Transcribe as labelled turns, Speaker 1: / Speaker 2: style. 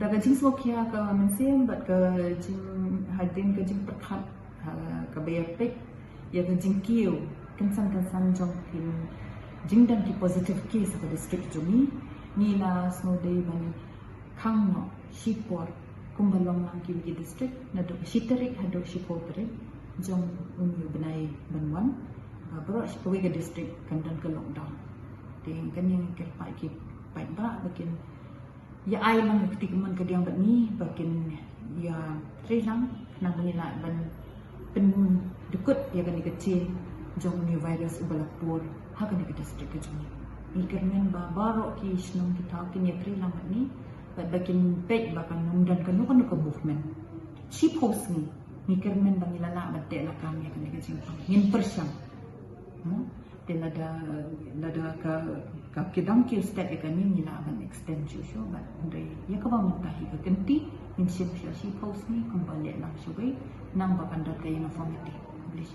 Speaker 1: daga jing smokia ka mensem bat ka jing hadin ka jing perkhat ka bayapik ya ka jing kiu kan san jong pin jing dan ki positive case ka district jumi ni la snow day ban khang no shipor kumbalong nang ki district naduh shitarik hado shipotarik jong unyu benai banwan bro shipowe ka district kan dan ka lockdown ting kan yang kerpai ki pai ba bakin ya ai mang ketik man ke diang bat ni bakin ya trilang nang nila ban pen dukut ya kan kecil jong ni virus ubalapur ha kan ke district ke jong ni kermen ba baro ki snong kita kin ya trilang bat ni bakin pek bakan nundan kan ke movement chip host ni kermen bang ilala bat te la kam ya kan ke jing ngin persyang dan ada ka kidang ki step ya kan ni la ban extend jo bat ndai ya ka ba mentahi ka kenti in ship post ni kembali lang shubai nang bakan data uniformity boleh